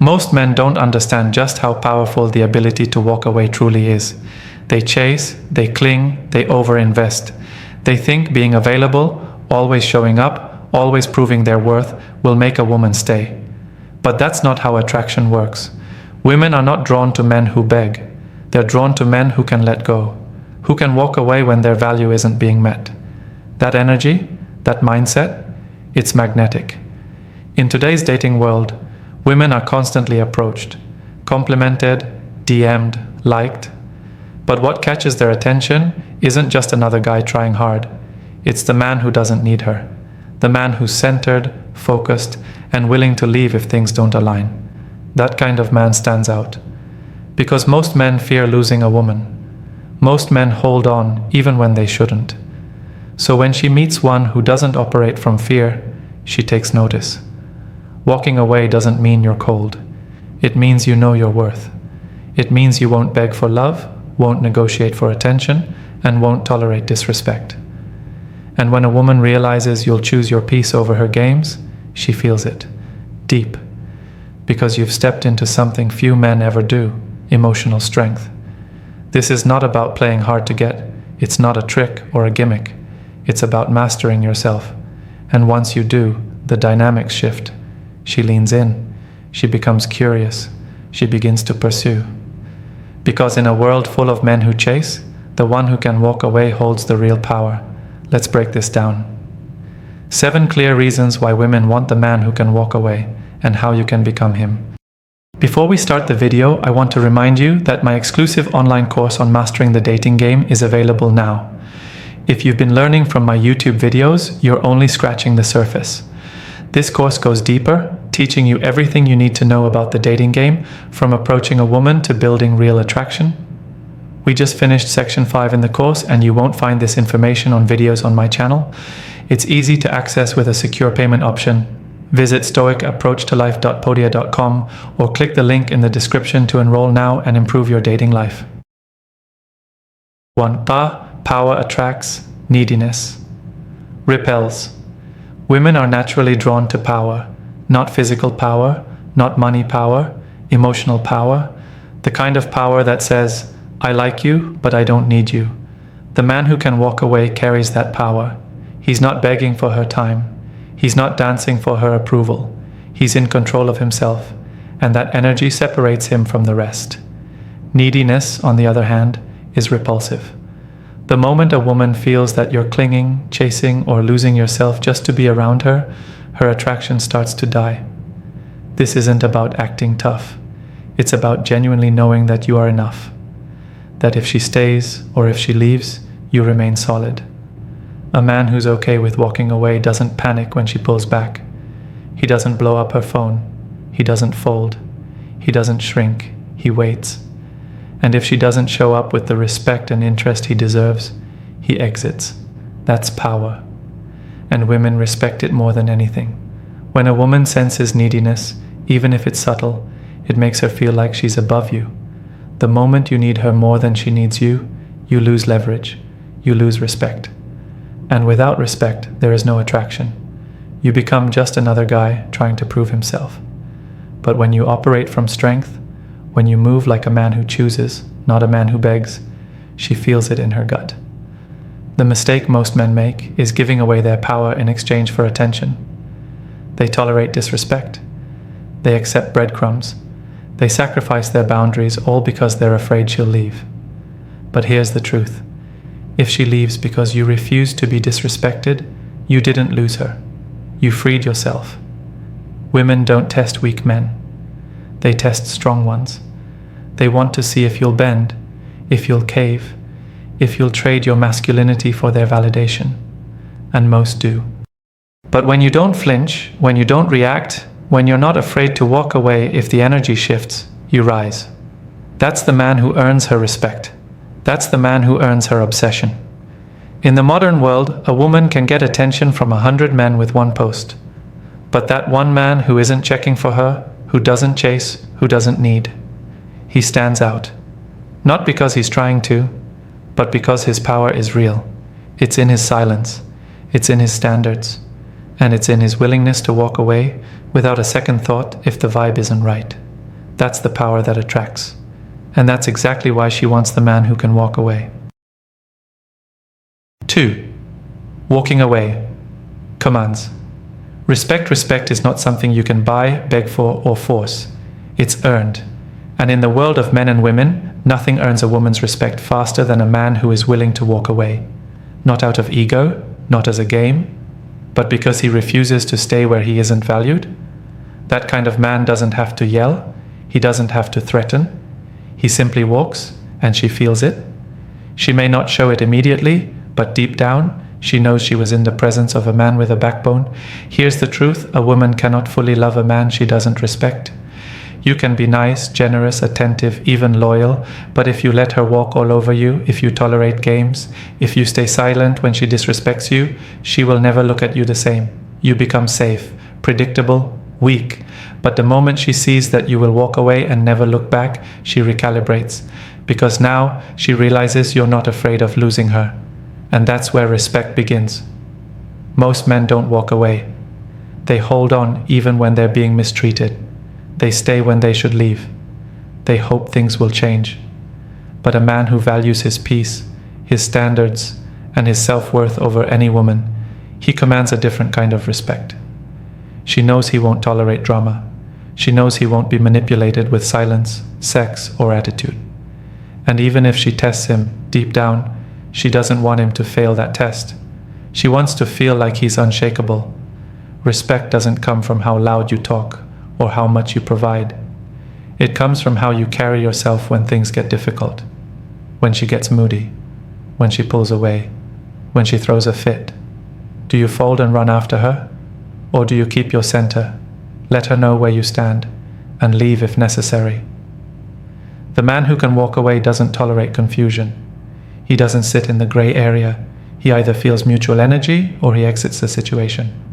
Most men don't understand just how powerful the ability to walk away truly is. They chase, they cling, they overinvest. They think being available, always showing up, always proving their worth will make a woman stay. But that's not how attraction works. Women are not drawn to men who beg. They're drawn to men who can let go, who can walk away when their value isn't being met. That energy, that mindset, it's magnetic. In today's dating world, women are constantly approached, complimented, DM'd, liked. But what catches their attention isn't just another guy trying hard. It's the man who doesn't need her. The man who's centered, focused, and willing to leave if things don't align. That kind of man stands out. Because most men fear losing a woman. Most men hold on even when they shouldn't. So when she meets one who doesn't operate from fear, she takes notice. Walking away doesn't mean you're cold. It means you know your worth. It means you won't beg for love, won't negotiate for attention, and won't tolerate disrespect. And when a woman realizes you'll choose your peace over her games, she feels it, deep, because you've stepped into something few men ever do, emotional strength. This is not about playing hard to get. It's not a trick or a gimmick. It's about mastering yourself. And once you do, the dynamics shift. She leans in. She becomes curious. She begins to pursue. Because in a world full of men who chase, the one who can walk away holds the real power. Let's break this down. 7 clear reasons why women want the man who can walk away, and how you can become him. Before we start the video, I want to remind you that my exclusive online course on mastering the dating game is available now. If you've been learning from my YouTube videos, you're only scratching the surface. This course goes deeper, teaching you everything you need to know about the dating game, from approaching a woman to building real attraction. We just finished section 5 in the course, and you won't find this information on videos on my channel. It's easy to access with a secure payment option. Visit stoicapproachtolife.podia.com or click the link in the description to enroll now and improve your dating life. 1. Power attracts, neediness. Repels. Women are naturally drawn to power, not physical power, not money power, emotional power, the kind of power that says, I like you, but I don't need you. The man who can walk away carries that power. He's not begging for her time. He's not dancing for her approval. He's in control of himself, and that energy separates him from the rest. Neediness, on the other hand, is repulsive. The moment a woman feels that you're clinging, chasing, or losing yourself just to be around her, her attraction starts to die. This isn't about acting tough. It's about genuinely knowing that you are enough. That if she stays or if she leaves, you remain solid. A man who's okay with walking away doesn't panic when she pulls back. He doesn't blow up her phone. He doesn't fold. He doesn't shrink. He waits. And if she doesn't show up with the respect and interest he deserves, he exits. That's power. And women respect it more than anything. When a woman senses neediness, even if it's subtle, it makes her feel like she's above you. The moment you need her more than she needs you, you lose leverage. You lose respect. And without respect, there is no attraction. You become just another guy trying to prove himself. But when you operate from strength, when you move like a man who chooses, not a man who begs, she feels it in her gut. The mistake most men make is giving away their power in exchange for attention. They tolerate disrespect. They accept breadcrumbs. They sacrifice their boundaries, all because they're afraid she'll leave. But here's the truth. If she leaves because you refuse to be disrespected, you didn't lose her. You freed yourself. Women don't test weak men. They test strong ones. They want to see if you'll bend, if you'll cave, if you'll trade your masculinity for their validation. And most do. But when you don't flinch, when you don't react, when you're not afraid to walk away if the energy shifts, you rise. That's the man who earns her respect. That's the man who earns her obsession. In the modern world, a woman can get attention from 100 men with one post. But that one man who isn't checking for her, who doesn't chase, who doesn't need, he stands out. Not because he's trying to, but because his power is real. It's in his silence. It's in his standards. And it's in his willingness to walk away without a second thought if the vibe isn't right. That's the power that attracts. And that's exactly why she wants the man who can walk away. 2. Walking away. Commands. Respect is not something you can buy, beg for, or force. It's earned. And in the world of men and women, nothing earns a woman's respect faster than a man who is willing to walk away. Not out of ego, not as a game, but because he refuses to stay where he isn't valued. That kind of man doesn't have to yell, he doesn't have to threaten. He simply walks, and she feels it. She may not show it immediately, but deep down, she knows she was in the presence of a man with a backbone. Here's the truth: a woman cannot fully love a man she doesn't respect. You can be nice, generous, attentive, even loyal, but if you let her walk all over you, if you tolerate games, if you stay silent when she disrespects you, she will never look at you the same. You become safe, predictable, weak. But the moment she sees that you will walk away and never look back, she recalibrates, because now she realizes you're not afraid of losing her. And that's where respect begins. Most men don't walk away. They hold on even when they're being mistreated. They stay when they should leave. They hope things will change. But a man who values his peace, his standards, and his self-worth over any woman, he commands a different kind of respect. She knows he won't tolerate drama. She knows he won't be manipulated with silence, sex, or attitude. And even if she tests him deep down, she doesn't want him to fail that test. She wants to feel like he's unshakable. Respect doesn't come from how loud you talk or how much you provide. It comes from how you carry yourself when things get difficult, when she gets moody, when she pulls away, when she throws a fit. Do you fold and run after her? Or do you keep your center, let her know where you stand, and leave if necessary? The man who can walk away doesn't tolerate confusion. He doesn't sit in the gray area. He either feels mutual energy or he exits the situation.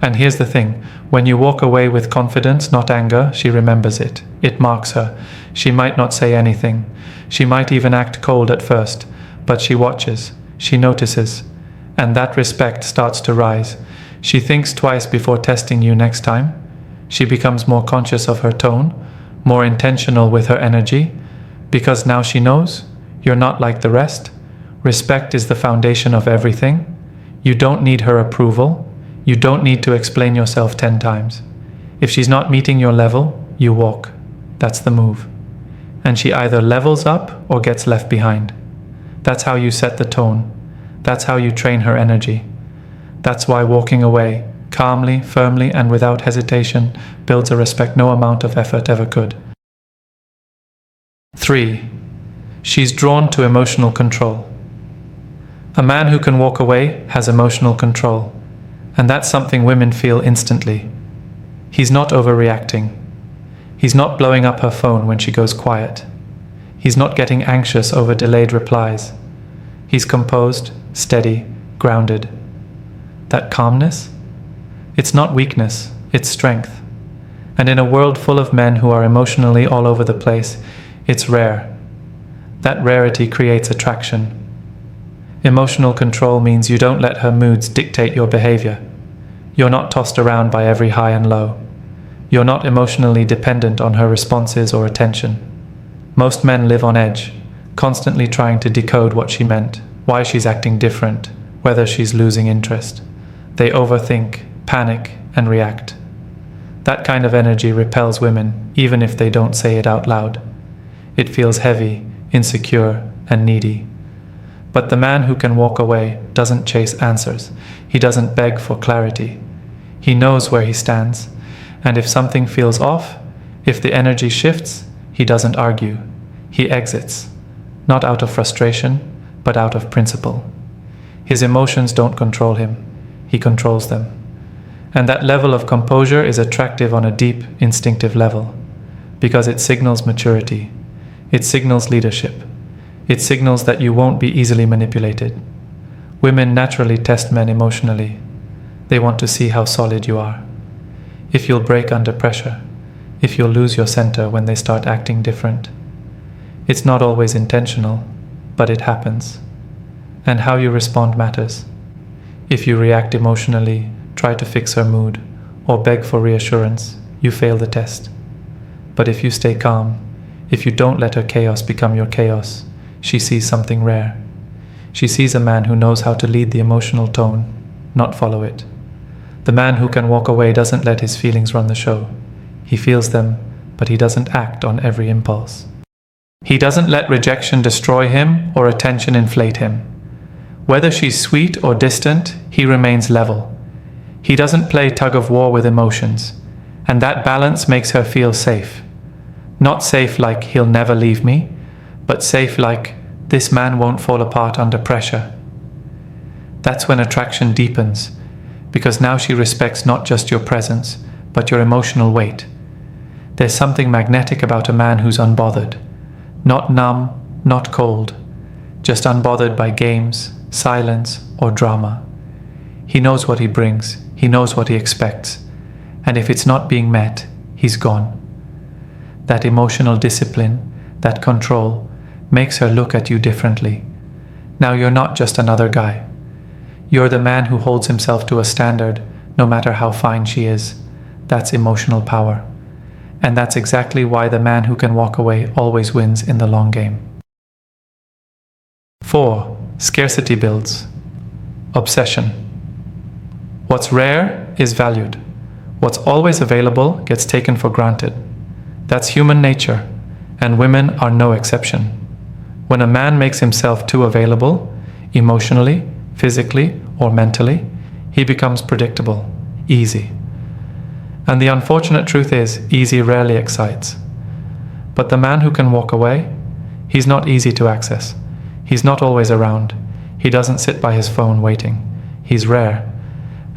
And here's the thing, when you walk away with confidence, not anger, she remembers it. It marks her. She might not say anything. She might even act cold at first, but she watches, she notices, and that respect starts to rise. She thinks twice before testing you next time. She becomes more conscious of her tone, more intentional with her energy, because now she knows you're not like the rest. Respect is the foundation of everything. You don't need her approval. You don't need to explain yourself 10 times. If she's not meeting your level, you walk. That's the move. And she either levels up or gets left behind. That's how you set the tone. That's how you train her energy. That's why walking away, calmly, firmly, and without hesitation, builds a respect no amount of effort ever could. 3. She's drawn to emotional control. A man who can walk away has emotional control. And that's something women feel instantly. He's not overreacting. He's not blowing up her phone when she goes quiet. He's not getting anxious over delayed replies. He's composed, steady, grounded. That calmness? It's not weakness, it's strength. And in a world full of men who are emotionally all over the place, it's rare. That rarity creates attraction. Emotional control means you don't let her moods dictate your behavior. You're not tossed around by every high and low. You're not emotionally dependent on her responses or attention. Most men live on edge, constantly trying to decode what she meant, why she's acting different, whether she's losing interest. They overthink, panic, and react. That kind of energy repels women, even if they don't say it out loud. It feels heavy, insecure, and needy. But the man who can walk away doesn't chase answers. He doesn't beg for clarity. He knows where he stands. And if something feels off, if the energy shifts, he doesn't argue. He exits, not out of frustration, but out of principle. His emotions don't control him. He controls them. And that level of composure is attractive on a deep, instinctive level, because it signals maturity. It signals leadership. It signals that you won't be easily manipulated. Women naturally test men emotionally. They want to see how solid you are. If you'll break under pressure. If you'll lose your center when they start acting different. It's not always intentional, but it happens. And how you respond matters. If you react emotionally, try to fix her mood, or beg for reassurance, you fail the test. But if you stay calm, if you don't let her chaos become your chaos, she sees something rare. She sees a man who knows how to lead the emotional tone, not follow it. The man who can walk away doesn't let his feelings run the show. He feels them, but he doesn't act on every impulse. He doesn't let rejection destroy him or attention inflate him. Whether she's sweet or distant, he remains level. He doesn't play tug of war with emotions, and that balance makes her feel safe. Not safe like he'll never leave me, but safe like this man won't fall apart under pressure. That's when attraction deepens, because now she respects not just your presence, but your emotional weight. There's something magnetic about a man who's unbothered. Not numb, not cold, just unbothered by games, silence, or drama. He knows what he brings, he knows what he expects, and if it's not being met, he's gone. That emotional discipline, that control, makes her look at you differently. Now you're not just another guy. You're the man who holds himself to a standard, no matter how fine she is. That's emotional power. And that's exactly why the man who can walk away always wins in the long game. 4. Scarcity builds. Obsession. What's rare is valued. What's always available gets taken for granted. That's human nature, and women are no exception. When a man makes himself too available, emotionally, physically, or mentally, he becomes predictable, easy. And the unfortunate truth is, easy rarely excites. But the man who can walk away, he's not easy to access. He's not always around. He doesn't sit by his phone waiting. He's rare.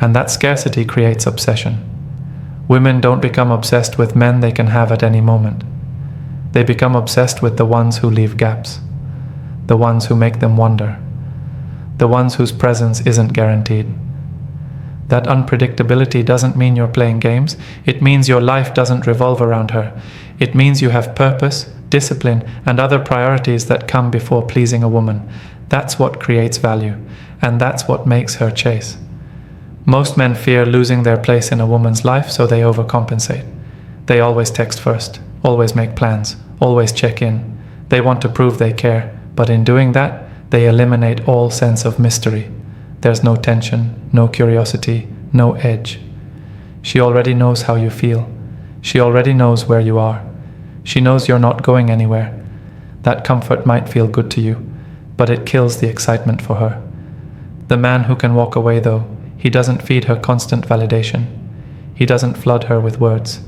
And that scarcity creates obsession. Women don't become obsessed with men they can have at any moment. They become obsessed with the ones who leave gaps, the ones who make them wonder, the ones whose presence isn't guaranteed. That unpredictability doesn't mean you're playing games. It means your life doesn't revolve around her. It means you have purpose, discipline, and other priorities that come before pleasing a woman. That's what creates value, and that's what makes her chase. Most men fear losing their place in a woman's life, so they overcompensate. They always text first, always make plans, always check in. They want to prove they care, but in doing that, they eliminate all sense of mystery. There's no tension, no curiosity, no edge. She already knows how you feel. She already knows where you are. She knows you're not going anywhere. That comfort might feel good to you, but it kills the excitement for her. The man who can walk away, though, he doesn't feed her constant validation. He doesn't flood her with words.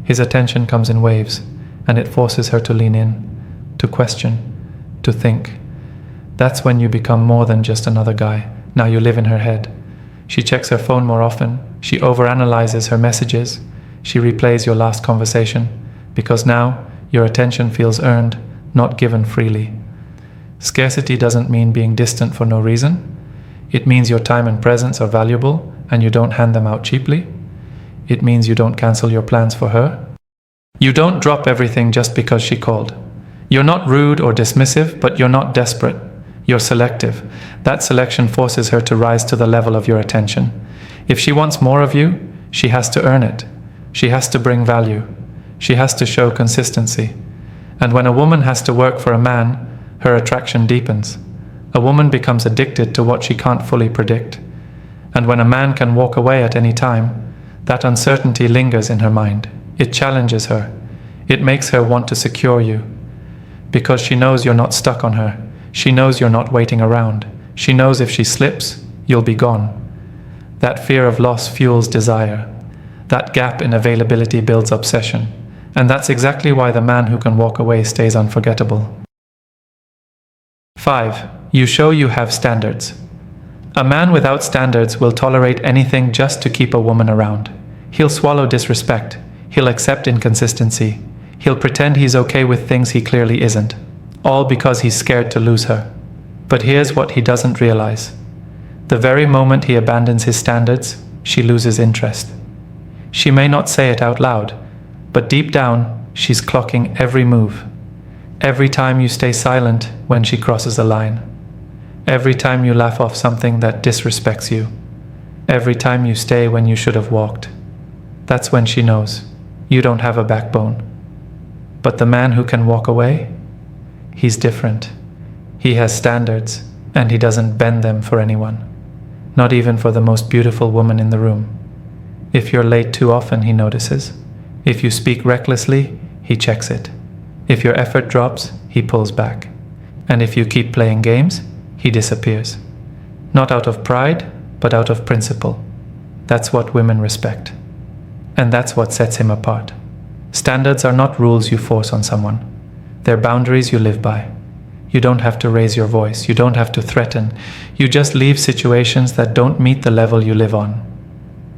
His attention comes in waves, and it forces her to lean in, to question, to think. That's when you become more than just another guy. Now you live in her head. She checks her phone more often. She overanalyzes her messages. She replays your last conversation, because now your attention feels earned, not given freely. Scarcity doesn't mean being distant for no reason. It means your time and presence are valuable and you don't hand them out cheaply. It means you don't cancel your plans for her. You don't drop everything just because she called. You're not rude or dismissive, but you're not desperate. You're selective. That selection forces her to rise to the level of your attention. If she wants more of you, she has to earn it. She has to bring value. She has to show consistency. And when a woman has to work for a man, her attraction deepens. A woman becomes addicted to what she can't fully predict. And when a man can walk away at any time, that uncertainty lingers in her mind. It challenges her. It makes her want to secure you. Because she knows you're not stuck on her. She knows you're not waiting around. She knows if she slips, you'll be gone. That fear of loss fuels desire. That gap in availability builds obsession. And that's exactly why the man who can walk away stays unforgettable. 5. You show you have standards. A man without standards will tolerate anything just to keep a woman around. He'll swallow disrespect. He'll accept inconsistency. He'll pretend he's okay with things he clearly isn't. All because he's scared to lose her. But here's what he doesn't realize. The very moment he abandons his standards, she loses interest. She may not say it out loud, but deep down, she's clocking every move. Every time you stay silent when she crosses a line. Every time you laugh off something that disrespects you. Every time you stay when you should have walked. That's when she knows you don't have a backbone. But the man who can walk away, he's different. He has standards, and he doesn't bend them for anyone, not even for the most beautiful woman in the room. If you're late too often, he notices. If you speak recklessly, he checks it. If your effort drops, he pulls back. And if you keep playing games, he disappears. Not out of pride, but out of principle. That's what women respect. And that's what sets him apart. Standards are not rules you force on someone. They're boundaries you live by. You don't have to raise your voice. You don't have to threaten. You just leave situations that don't meet the level you live on.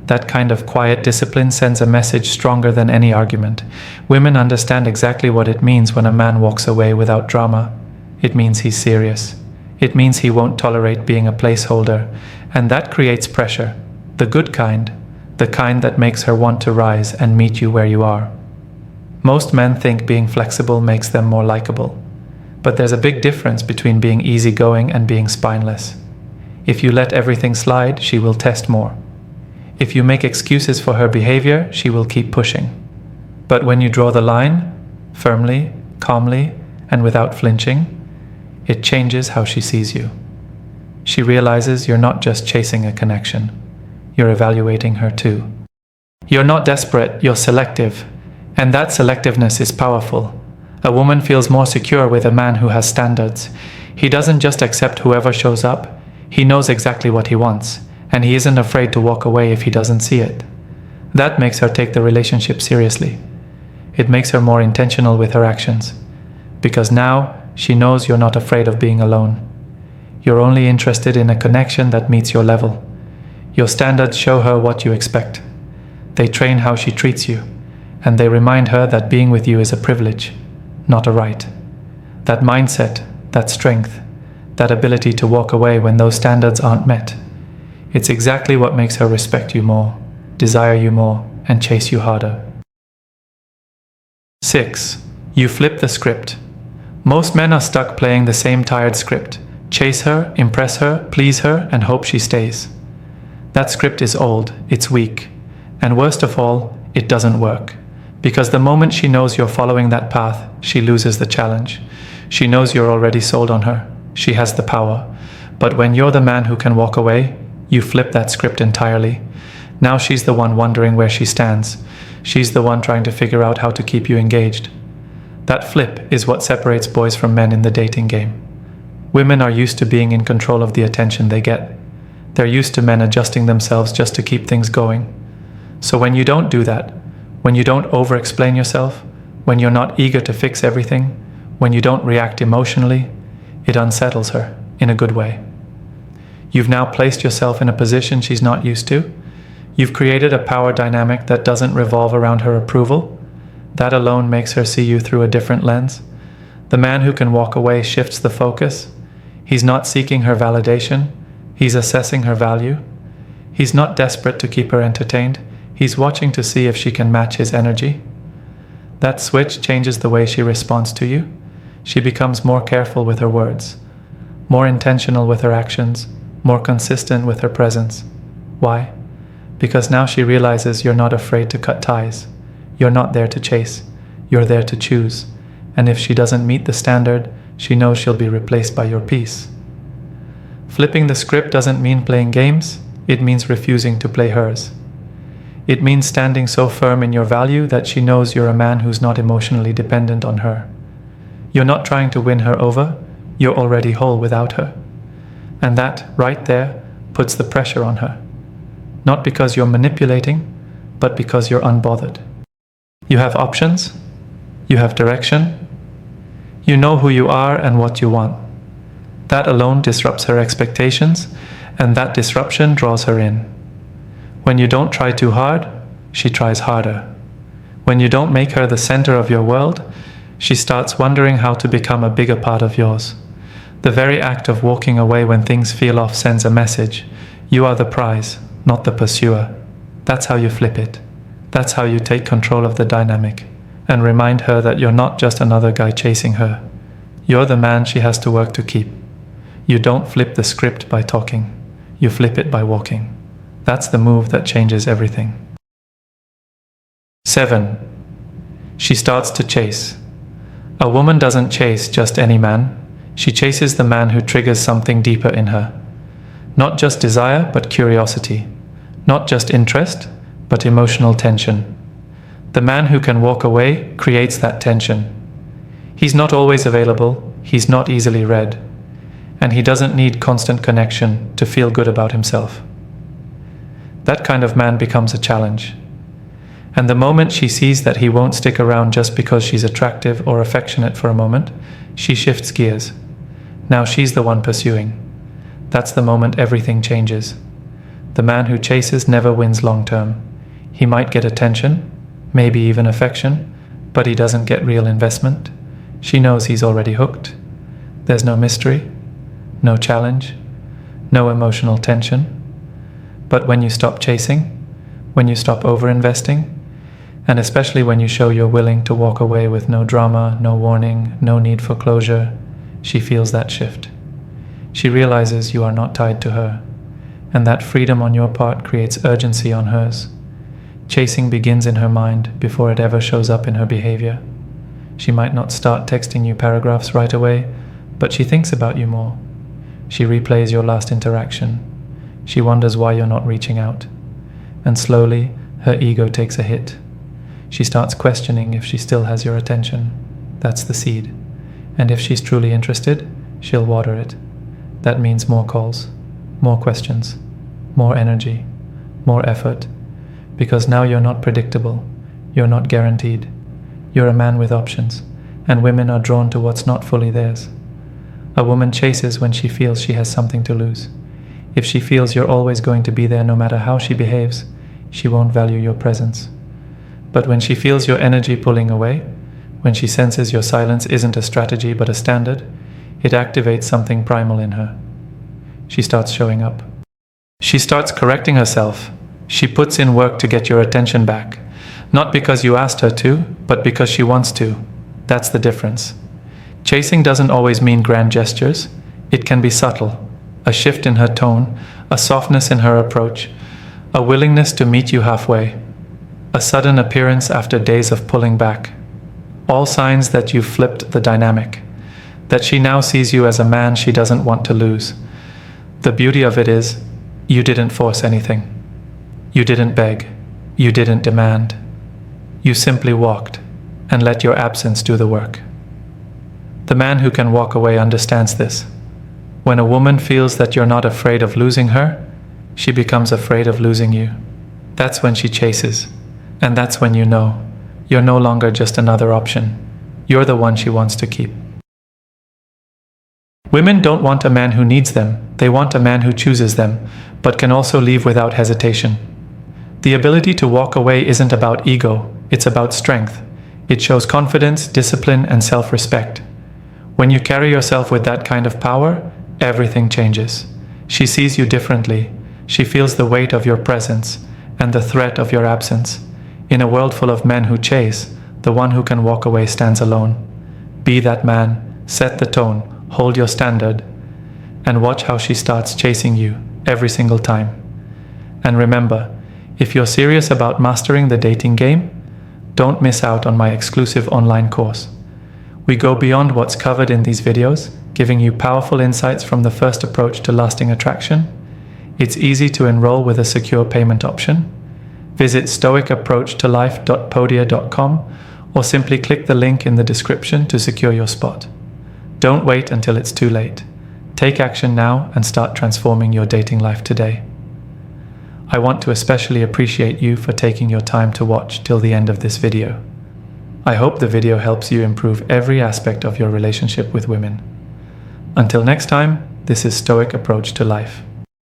That kind of quiet discipline sends a message stronger than any argument. Women understand exactly what it means when a man walks away without drama. It means he's serious. It means he won't tolerate being a placeholder. And that creates pressure. The good kind. The kind that makes her want to rise and meet you where you are. Most men think being flexible makes them more likable. But there's a big difference between being easygoing and being spineless. If you let everything slide, she will test more. If you make excuses for her behavior, she will keep pushing. But when you draw the line, firmly, calmly, and without flinching, it changes how she sees you. She realizes you're not just chasing a connection. You're evaluating her too. You're not desperate, you're selective. And that selectiveness is powerful. A woman feels more secure with a man who has standards. He doesn't just accept whoever shows up. He knows exactly what he wants. And he isn't afraid to walk away if he doesn't see it. That makes her take the relationship seriously. It makes her more intentional with her actions. Because now, she knows you're not afraid of being alone. You're only interested in a connection that meets your level. Your standards show her what you expect. They train how she treats you. And they remind her that being with you is a privilege, not a right. That mindset, that strength, that ability to walk away when those standards aren't met. It's exactly what makes her respect you more, desire you more, and chase you harder. 6. You flip the script. Most men are stuck playing the same tired script. Chase her, impress her, please her, and hope she stays. That script is old, it's weak, and worst of all, it doesn't work. Because the moment she knows you're following that path, she loses the challenge. She knows you're already sold on her. She has the power. But when you're the man who can walk away, you flip that script entirely. Now she's the one wondering where she stands. She's the one trying to figure out how to keep you engaged. That flip is what separates boys from men in the dating game. Women are used to being in control of the attention they get. They're used to men adjusting themselves just to keep things going. So when you don't do that, when you don't over-explain yourself, when you're not eager to fix everything, when you don't react emotionally, it unsettles her in a good way. You've now placed yourself in a position she's not used to. You've created a power dynamic that doesn't revolve around her approval. That alone makes her see you through a different lens. The man who can walk away shifts the focus. He's not seeking her validation. He's assessing her value. He's not desperate to keep her entertained. He's watching to see if she can match his energy. That switch changes the way she responds to you. She becomes more careful with her words, more intentional with her actions, more consistent with her presence. Why? Because now she realizes you're not afraid to cut ties. You're not there to chase. You're there to choose. And if she doesn't meet the standard, she knows she'll be replaced by your peace. Flipping the script doesn't mean playing games. It means refusing to play hers. It means standing so firm in your value that she knows you're a man who's not emotionally dependent on her. You're not trying to win her over. You're already whole without her. And that, right there, puts the pressure on her. Not because you're manipulating, but because you're unbothered. You have options. You have direction. You know who you are and what you want. That alone disrupts her expectations, and that disruption draws her in. When you don't try too hard, she tries harder. When you don't make her the center of your world, she starts wondering how to become a bigger part of yours. The very act of walking away when things feel off sends a message. You are the prize, not the pursuer. That's how you flip it. That's how you take control of the dynamic and remind her that you're not just another guy chasing her. You're the man she has to work to keep. You don't flip the script by talking. You flip it by walking. That's the move that changes everything. 7. She starts to chase. A woman doesn't chase just any man. She chases the man who triggers something deeper in her. Not just desire, but curiosity. Not just interest, but emotional tension. The man who can walk away creates that tension. He's not always available, he's not easily read, and he doesn't need constant connection to feel good about himself. That kind of man becomes a challenge. And the moment she sees that he won't stick around just because she's attractive or affectionate for a moment, she shifts gears. Now she's the one pursuing. That's the moment everything changes. The man who chases never wins long term. He might get attention, maybe even affection, but he doesn't get real investment. She knows he's already hooked. There's no mystery, no challenge, no emotional tension. But when you stop chasing, when you stop over-investing, and especially when you show you're willing to walk away with no drama, no warning, no need for closure, she feels that shift. She realizes you are not tied to her, and that freedom on your part creates urgency on hers. Chasing begins in her mind before it ever shows up in her behavior. She might not start texting you paragraphs right away, but she thinks about you more. She replays your last interaction. She wonders why you're not reaching out. And slowly, her ego takes a hit. She starts questioning if she still has your attention. That's the seed. And if she's truly interested, she'll water it. That means more calls, more questions, more energy, more effort. Because now you're not predictable. You're not guaranteed. You're a man with options, and women are drawn to what's not fully theirs. A woman chases when she feels she has something to lose. If she feels you're always going to be there no matter how she behaves, she won't value your presence. But when she feels your energy pulling away, when she senses your silence isn't a strategy but a standard, it activates something primal in her. She starts showing up. She starts correcting herself. She puts in work to get your attention back. Not because you asked her to, but because she wants to. That's the difference. Chasing doesn't always mean grand gestures. It can be subtle. A shift in her tone, a softness in her approach, a willingness to meet you halfway. A sudden appearance after days of pulling back. All signs that you've flipped the dynamic, that she now sees you as a man she doesn't want to lose. The beauty of it is, you didn't force anything. You didn't beg. You didn't demand. You simply walked and let your absence do the work. The man who can walk away understands this. When a woman feels that you're not afraid of losing her, she becomes afraid of losing you. That's when she chases. And that's when you know, you're no longer just another option. You're the one she wants to keep. Women don't want a man who needs them. They want a man who chooses them, but can also leave without hesitation. The ability to walk away isn't about ego, it's about strength. It shows confidence, discipline, and self-respect. When you carry yourself with that kind of power, everything changes. She sees you differently. She feels the weight of your presence and the threat of your absence. In a world full of men who chase, the one who can walk away stands alone. Be that man, set the tone, hold your standard, and watch how she starts chasing you every single time. And remember, if you're serious about mastering the dating game, don't miss out on my exclusive online course. We go beyond what's covered in these videos, giving you powerful insights from the first approach to lasting attraction. It's easy to enroll with a secure payment option. Visit stoicapproachtolife.podia.com or simply click the link in the description to secure your spot. Don't wait until it's too late. Take action now and start transforming your dating life today. I want to especially appreciate you for taking your time to watch till the end of this video. I hope the video helps you improve every aspect of your relationship with women. Until next time, this is Stoic Approach to Life.